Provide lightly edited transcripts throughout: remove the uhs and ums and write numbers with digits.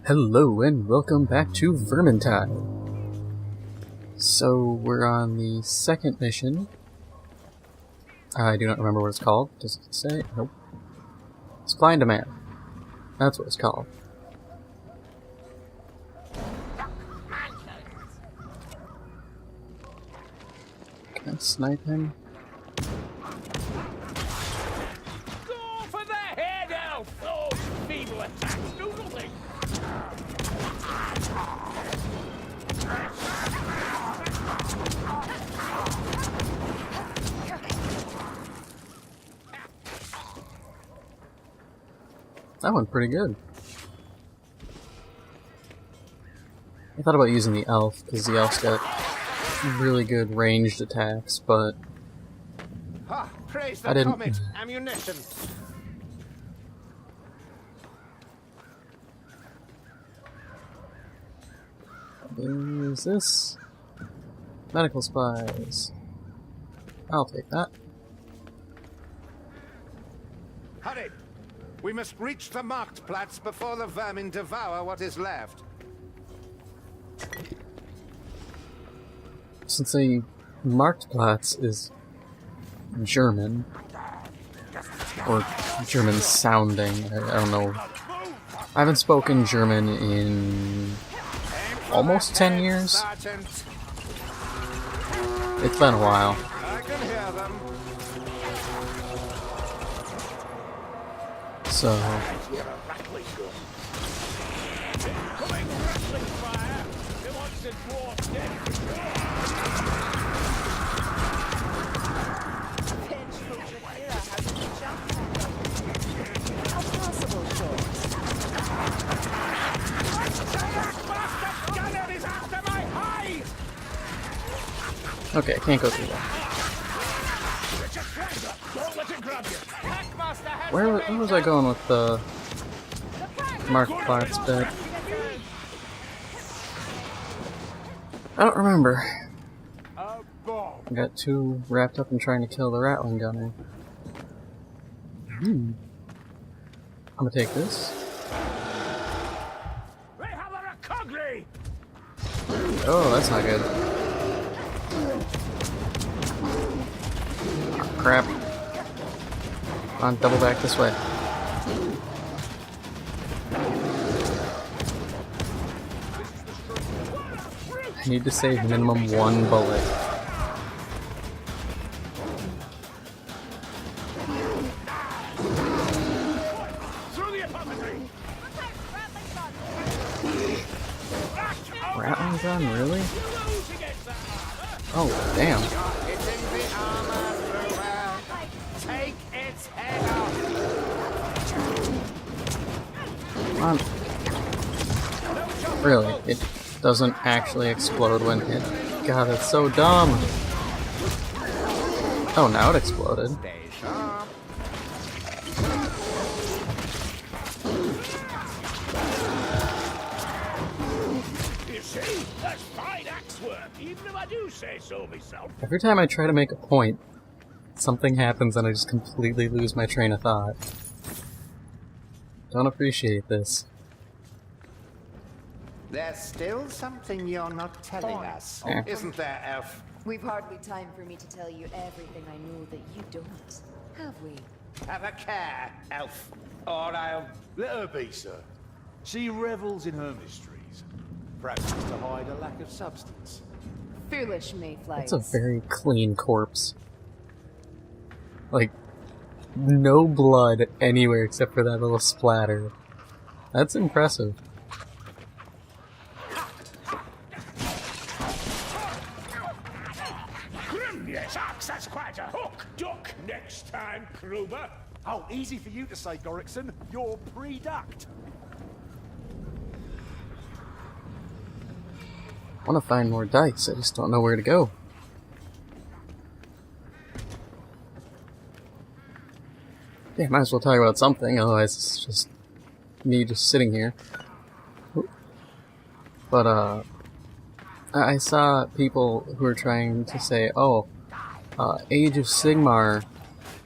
Hello and welcome back to Vermintide. So we're on the second mission. I do not remember what it's called. Does it say? Nope. Supply and Demand. That's what it's called. Can I snipe him? Go for the head, elf! Oh, feeble attacks do nothing! That went pretty good. I thought about using the elf, because the elf's got really good ranged attacks, but Praise I the didn't. comet ammunition. Is this? Medical supplies. I'll take that. Hurry! We must reach the Marktplatz before the vermin devour what is left. Since a Marktplatz is German, or German sounding, I don't know. I haven't spoken German in almost 10 years. Sergeant. It's been a while. I can hear them. So, Hear a rattling gun. Incoming rattling fire! It wants the dwarf dead for sure! okay, I can't go through that. Where was I going with the Marktplatz bit? I don't remember. I got too wrapped up in trying to kill the rattling gunner. I'm gonna take this. Oh, that's not good. Oh, crap. Come on, double back this way. I need to save minimum one bullet. Rattling gun, really? Oh, damn. It's in the armor, Brewer. Take its head off. Come on. Really? It doesn't actually explode when hit. God, that's so dumb. Oh, now it exploded. Stay sharp. You see, that's fine axe work, even if I do say so myself. Every time I try to make a point, something happens and I just completely lose my train of thought. Don't appreciate this. There's still something you're not telling us, Yeah. isn't there, Elf? We've hardly time for me to tell you everything I know that you don't, have we? Have a care, Elf, or I'll... Let her be, sir. She revels in her mysteries. Perhaps it's to hide a lack of substance. Foolish mayflies. That's a very clean corpse. Like, no blood anywhere except for that little splatter. That's impressive. Yes, axe, that's quite a hook. Duck next time, Kruber. Oh, easy for you to say, Gorikson. You're pre-ducked. I want to find more dice, I just don't know where to go. Yeah, might as well talk about something, otherwise it's just me just sitting here. But, I saw people who were trying to say, oh, Age of Sigmar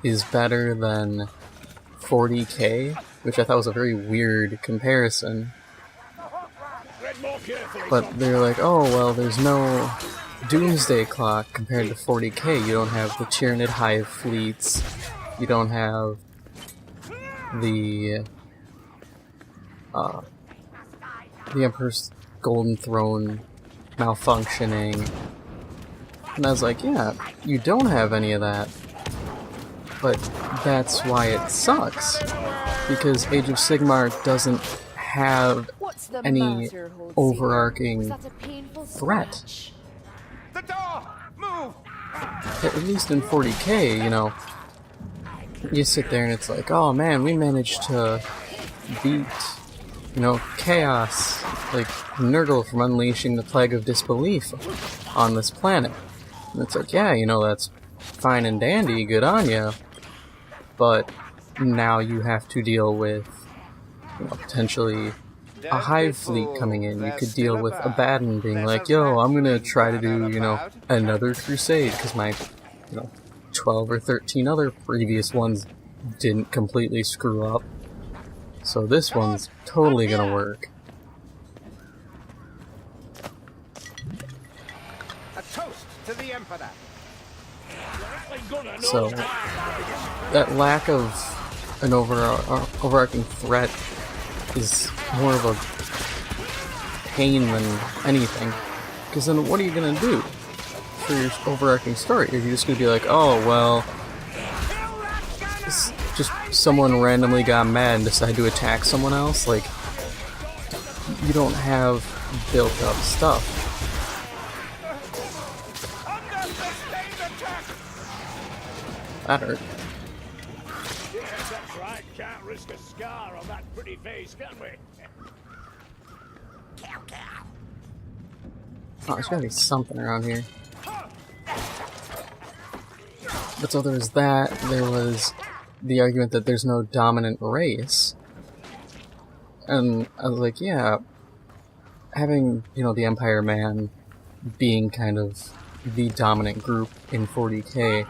is better than 40k, which I thought was a very weird comparison. But they're like, oh, well, there's no doomsday clock compared to 40k. You don't have the Tyranid hive fleets. You don't have the Emperor's Golden Throne malfunctioning. And I was like, yeah, you don't have any of that. But that's why it sucks. Because Age of Sigmar doesn't have any overarching threat. The door! Move! At least in 40k, you know, you sit there and it's like, oh man, we managed to beat, you know, chaos, like Nurgle from unleashing the plague of disbelief on this planet. And it's like, yeah, you know, that's fine and dandy, good on you, but now you have to deal with, you know, potentially a hive fleet coming in. You could deal with Abaddon being like, yo, I'm gonna try to do, you know, another crusade, because my, you know, 12 or 13 other previous ones didn't completely screw up. So this one's totally gonna work. A toast to the Emperor. So that lack of an overarching threat is more of a pain than anything. Because then what are you gonna do for your overarching story? Are you just gonna be like, oh well, just someone randomly got mad and decided to attack someone else? Like, you don't have built up stuff. That hurt. Yes, that's right. Can't risk a scar on that pretty face, can we? Oh, there's gotta be something around here. But so there was that, there was the argument that there's no dominant race. And I was like, yeah, having, you know, the Empire Man being kind of the dominant group in 40k,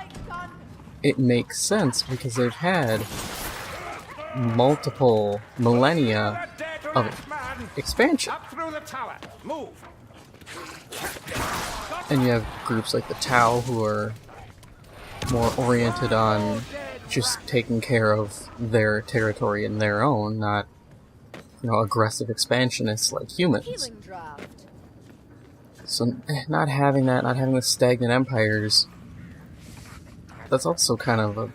it makes sense because they've had multiple millennia of expansion. Up through the tower. Move. And you have groups like the Tau who are more oriented on just taking care of their territory and their own, not, you know, aggressive expansionists like humans. So not having that, not having the stagnant empires, that's also kind of a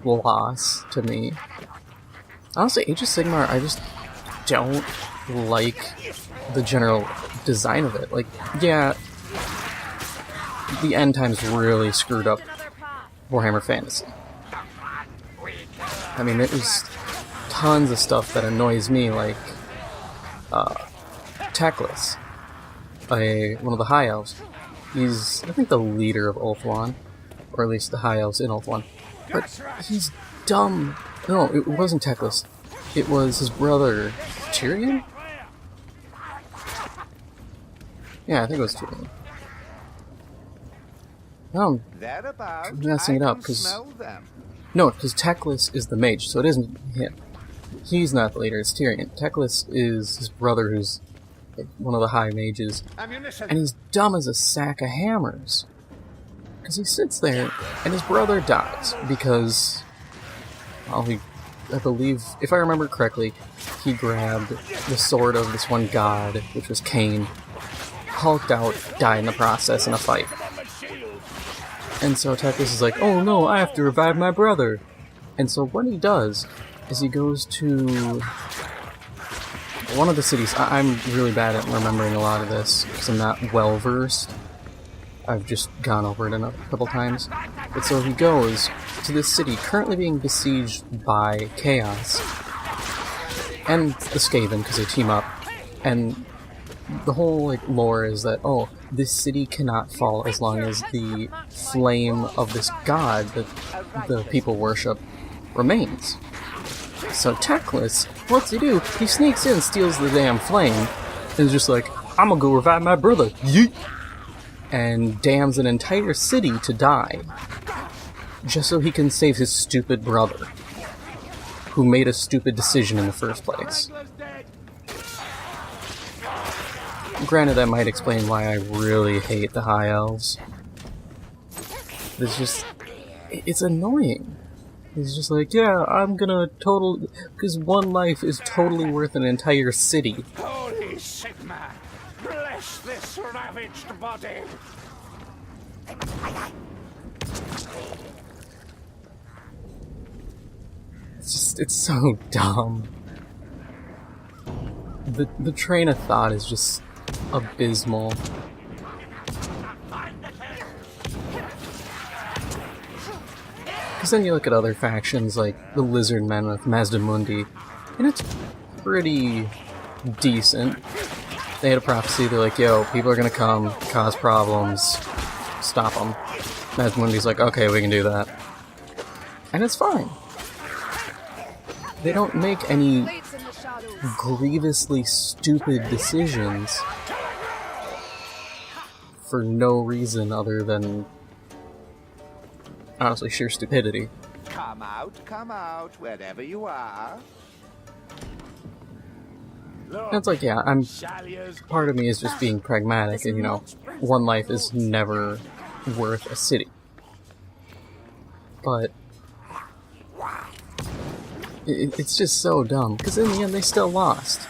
loss to me. Honestly, Age of Sigmar, I just don't like the general design of it. Like, yeah, the end times really screwed up Warhammer Fantasy. I mean, there's tons of stuff that annoys me, like Techlist, one of the High Elves. He's, I think, the leader of Ulthuan, or at least the High Elves in Ulthuan. But he's dumb. No, it wasn't Techlist. It was his brother, Tyrion? Yeah, I think it was Tyrion. No, I'm messing it up, because... No, because Techlist is the mage, so it isn't him. He's not the leader, it's Tyrion. Techlist is his brother, who's like one of the high mages. And he's dumb as a sack of hammers. Because he sits there, and his brother dies, because... well, I believe, if I remember correctly, he grabbed the sword of this one god, which was Cain, hulked out, died in the process in a fight. And so Techlist is like, oh no, I have to revive my brother. And so what he does is he goes to one of the cities. I'm really bad at remembering a lot of this, because I'm not well versed. I've just gone over it a couple times. But so he goes to this city currently being besieged by Chaos and the Skaven, because they team up. And the whole like lore is that, oh, this city cannot fall as long as the flame of this god that the people worship remains. So Techlist, what's he do? He sneaks in, steals the damn flame, and is just like, I'm gonna go revive my brother. Yeet! And damns an entire city to die, just so he can save his stupid brother, who made a stupid decision in the first place. Granted, that might explain why I really hate the High Elves. It's just... it's annoying. It's just like, yeah, I'm gonna because one life is totally worth an entire city. Holy Sigma! Bless this ravaged body! It's so dumb. The train of thought is just abysmal. Because then you look at other factions like the Lizard Men with Mazdamundi, and it's pretty decent. They had a prophecy, they're like, yo, people are gonna come, cause problems, stop them. Mazdamundi's like, okay, we can do that. And it's fine. They don't make any grievously stupid decisions for no reason other than, honestly, sheer stupidity. Come out, wherever you are. And it's like, yeah, part of me is just being pragmatic, and, you know, one life is never worth a city. But it's just so dumb, because in the end they still lost.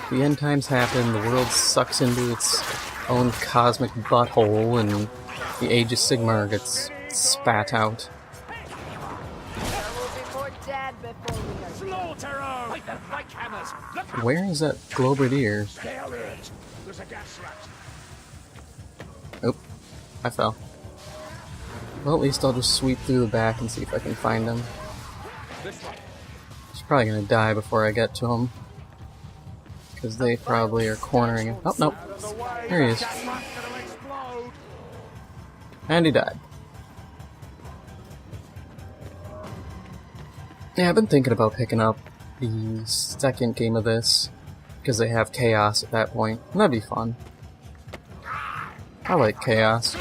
The end times happen, the world sucks into its own cosmic butthole, and the Age of Sigmar gets spat out. Where is that Globadier? Oh, I fell. Well, at least I'll just sweep through the back and see if I can find him. He's probably gonna die before I get to him. Because they probably are cornering him. Oh, nope. There he is. And he died. Yeah, I've been thinking about picking up the second game of this. Because they have Chaos at that point. And that'd be fun. I like Chaos.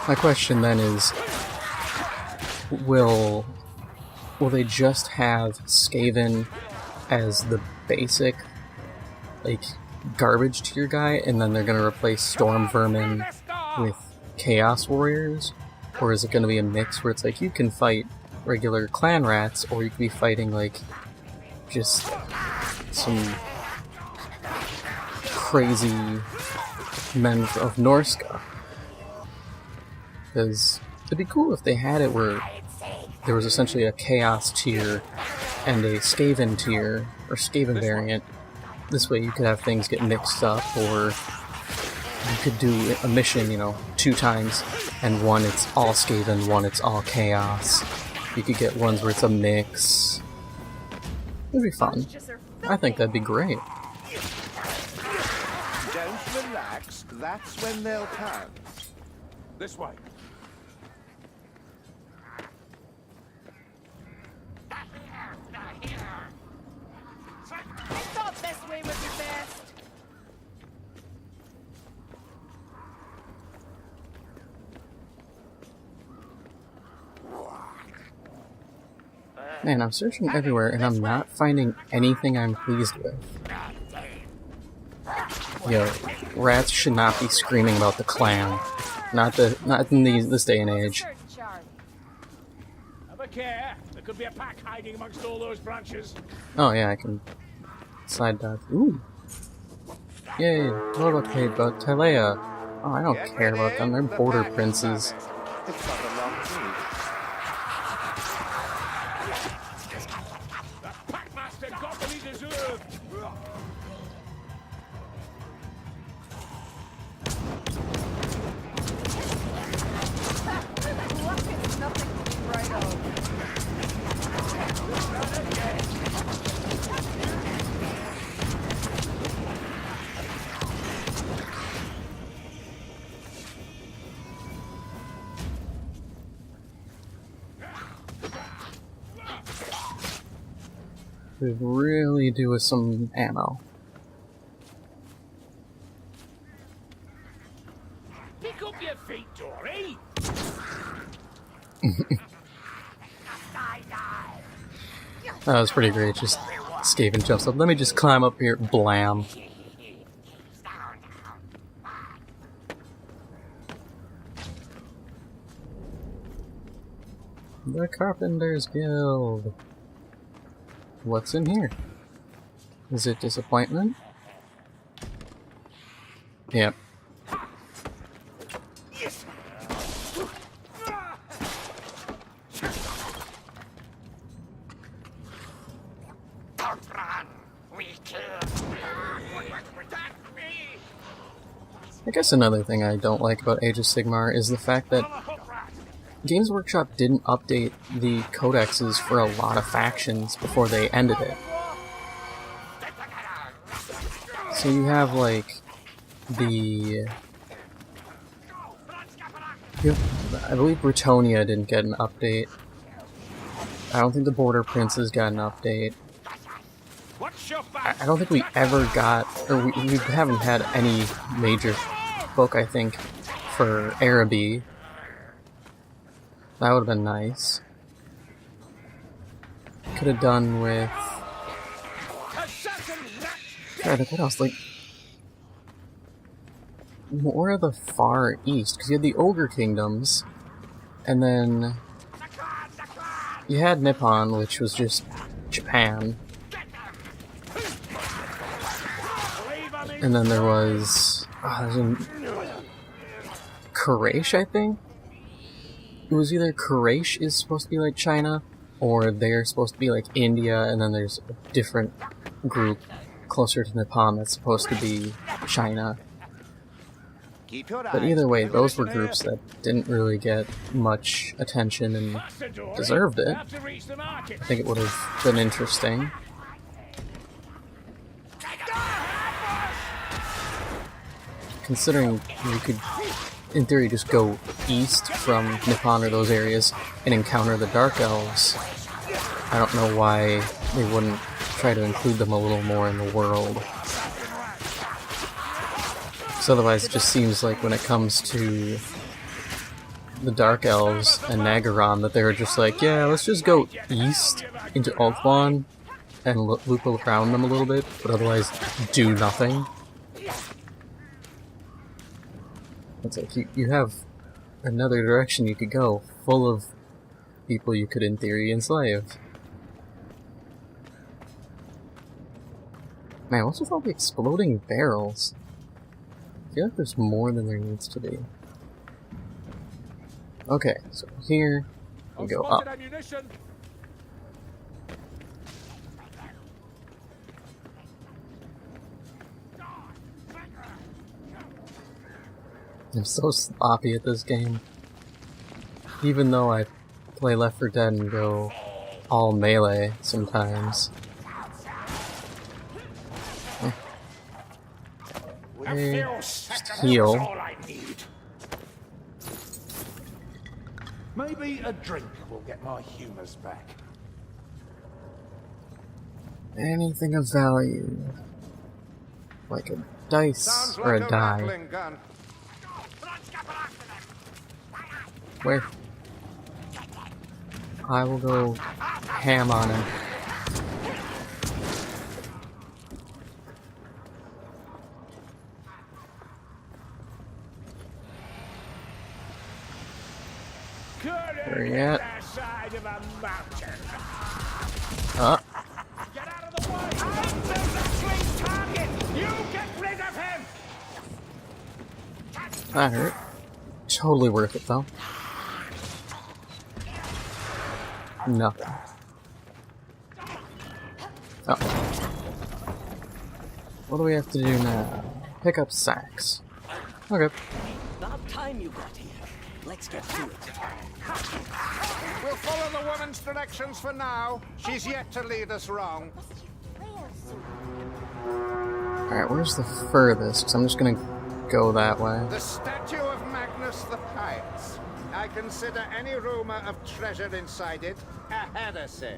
My question then is, will they just have Skaven as the basic, like, garbage tier guy, and then they're gonna replace Storm Vermin with Chaos Warriors? Or is it gonna be a mix where it's like, you can fight regular clan rats, or you could be fighting, like, just some crazy men of Norska? Because it'd be cool if they had it where there was essentially a Chaos tier and a Skaven tier, or Skaven variant. This way you could have things get mixed up, or you could do a mission, you know, 2 times, and one it's all Skaven, one it's all Chaos. You could get ones where it's a mix. It'd be fun. I think that'd be great. Don't relax, that's when they'll come. This way. I thought this way would be best. Man, I'm searching everywhere and I'm not finding anything I'm pleased with. Yo, rats should not be screaming about the clan. Not in this day and age. Have a care. There could be a pack hiding amongst all those branches. Oh yeah, I can side dive. Ooh. Yay, what about Talea? Oh, I don't care about them, they're border princes. It's not a long trip. The Packmaster got what he deserved. Luck is nothing to be right of. Could really do with some ammo. Pick up your feet, Dory. That was pretty great. Just Skaven jumps up. Let me just climb up here. Blam. The Carpenter's Guild. What's in here? Is it disappointment? Yep. I guess another thing I don't like about Age of Sigmar is the fact that Games Workshop didn't update the codexes for a lot of factions before they ended it. So you have like I believe Bretonia didn't get an update. I don't think the Border Princes got an update. I don't think we ever got, or we haven't had any major book, I think, for Araby. That would have been nice. Could have done with... what else? Like, more of the Far East, because you had the Ogre Kingdoms, and then you had Nippon, which was just Japan. And then there was... Quraysh, I think? It was either Quraysh is supposed to be like China, or they're supposed to be like India, and then there's a different group closer to Nippon that's supposed to be China. But either way, those were groups that didn't really get much attention and deserved it. I think it would have been interesting. Considering you could, in theory, just go east from Nippon or those areas and encounter the Dark Elves, I don't know why they wouldn't try to include them a little more in the world. So otherwise it just seems like when it comes to the Dark Elves and Nagaron that they're just like, yeah, let's just go east into Ulthuan and loop around them a little bit, but otherwise do nothing. It's like you have another direction you could go, full of people you could in theory enslave. Man, what's with all the exploding barrels? I feel like there's more than there needs to be. Okay, so here we go up. I'm so sloppy at this game. Even though I play Left 4 Dead and go all melee sometimes. Hey, just heal. Maybe a drink will get my humours back. Anything of value. Like a dice or a die. Where? I will go ham on him. Where are you at? Get out of the way! There's a clean target! You get rid of him! That hurt. Totally worth it though. Nothing. Oh. What do we have to do now? Pick up sacks. Okay. About time you got here. Let's get to it. We'll follow the woman's directions for now. She's yet to lead us wrong. Alright, where's the furthest? Because I'm just gonna go that way. The statue of Magnus the Pious. I consider any rumor of treasure inside it a heresy.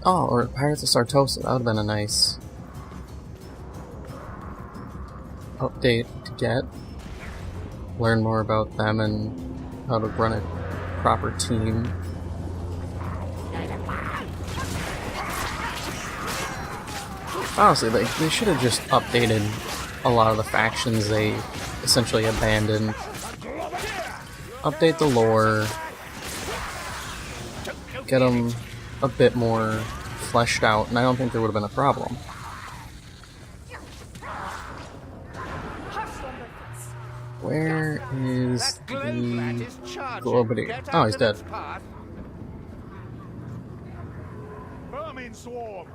Oh, or Pirates of Sartosa. That would have been a nice update to get. learn more about them and how to run a proper team. Honestly, they should have just updated a lot of the factions they essentially abandoned. Update the lore, get them a bit more fleshed out, and I don't think there would have been a problem. Where is the Globity? Oh, he's dead. Vermin swarm.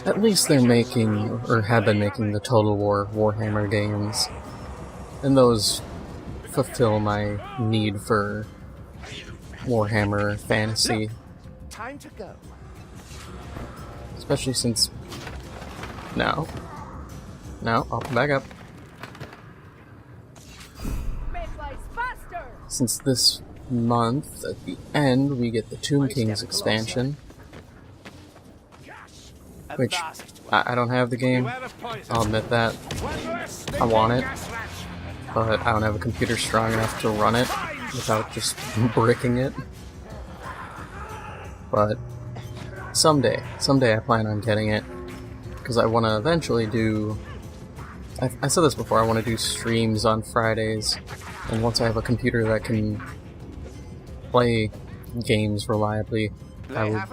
At least they're making, or have been making, the Total War Warhammer games, and those fulfill my need for Warhammer Fantasy. Time to go. Especially since... No, I'll come back up. Since this month, at the end, we get the Tomb Kings expansion. Which, I don't have the game, I'll admit that. I want it, but I don't have a computer strong enough to run it without just bricking it. But someday I plan on getting it, because I want to eventually do... I said this before, I want to do streams on Fridays, and once I have a computer that can play games reliably, I would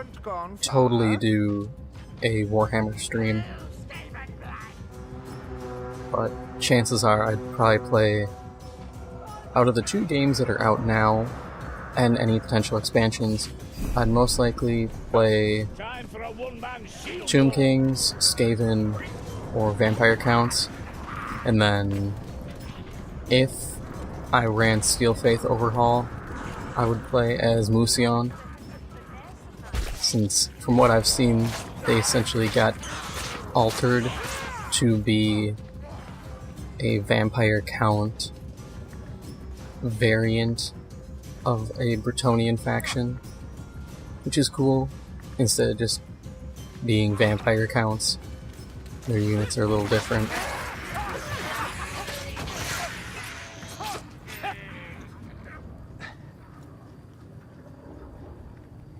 totally do a Warhammer stream. But chances are I'd probably play, out of the 2 games that are out now, and any potential expansions, I'd most likely play Tomb Kings, Skaven, or Vampire Counts, and then if I ran Steel Faith Overhaul, I would play as Musion, since from what I've seen, they essentially got altered to be a Vampire Count variant of a Bretonnian faction, which is cool. Instead of just being Vampire Counts, their units are a little different.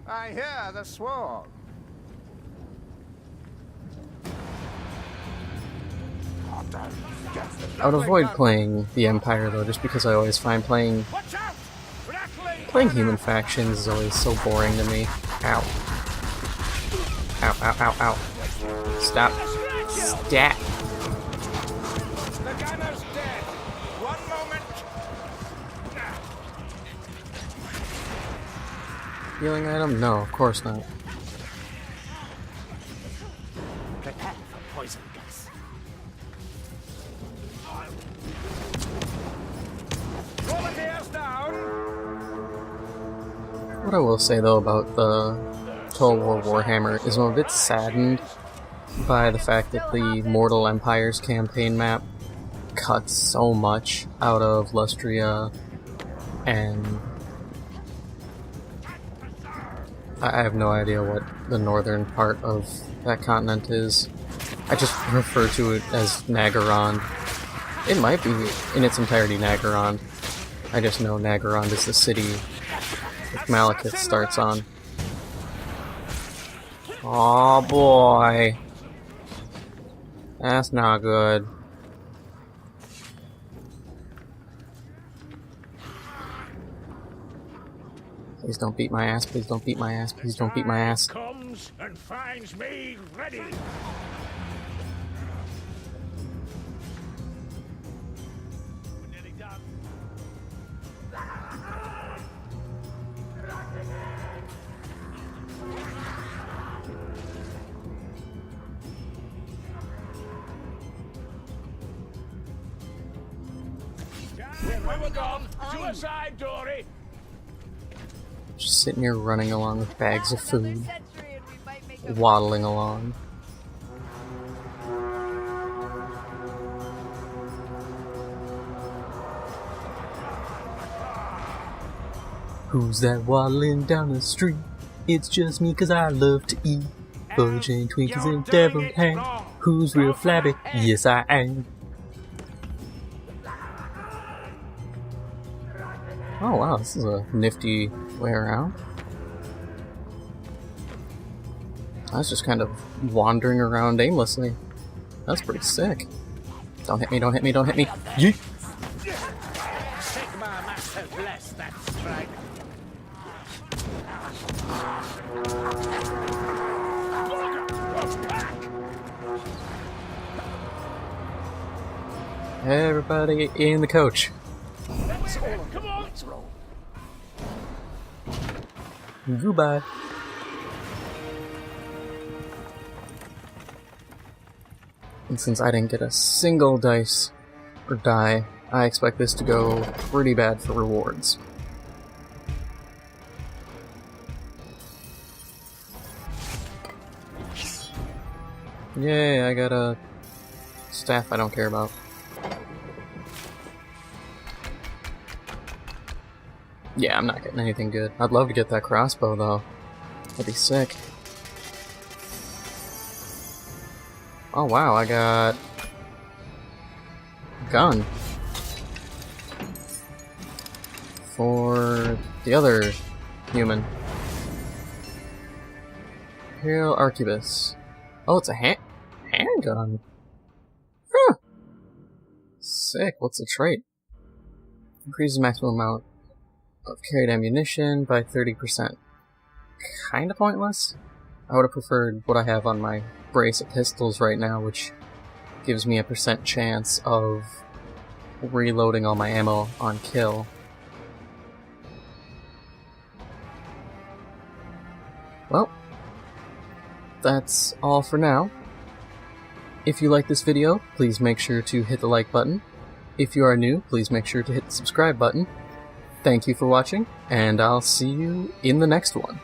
I hear the swarm. I would avoid playing the Empire though, just because I always find playing human factions is always so boring to me. Ow. Ow, ow, ow, ow. Stop. Stat. The gunner's dead. One moment. Healing item? No, of course not. Prepare for poison gas. Volunteers down. What I will say though about the Total War Warhammer is I'm a bit saddened by the fact that the Mortal Empires campaign map cuts so much out of Lustria, and I have no idea what the northern part of that continent is. I just refer to it as Nagaron. It might be in its entirety Nagaron. I just know Nagaron is the city that Malekith starts on. Oh boy. That's not good. Please don't beat my ass, please don't beat my ass, please don't beat my ass. Comes and finds me ready. Where we're gone, suicide, Dory. Just sitting here running along with bags of food, waddling along. Who's that waddling down the street? It's just me 'cause I love to eat fudge and Twinkies and deviled ham. Who's real flabby? Yes, I am. Oh wow, this is a nifty way around. I was just kind of wandering around aimlessly. That's pretty sick. Don't hit me, don't hit me, don't hit me. Yeet! Sigma must have blessed that strike. Everybody in the coach. Come on! Let's roll. Goodbye. And since I didn't get a single dice or die, I expect this to go pretty bad for rewards. Yay, I got a staff I don't care about. Yeah, I'm not getting anything good. I'd love to get that crossbow though. That'd be sick. Oh wow, I got a gun for the other human. Imperial Arquebus. Oh, it's a handgun. Huh. Sick. What's the trait? Increases maximum amount of carried ammunition by 30%. Kinda pointless. I would have preferred what I have on my brace of pistols right now, which gives me a % chance of reloading all my ammo on kill. Well, that's all for now. If you like this video, please make sure to hit the like button. If you are new, please make sure to hit the subscribe button. Thank you for watching, and I'll see you in the next one.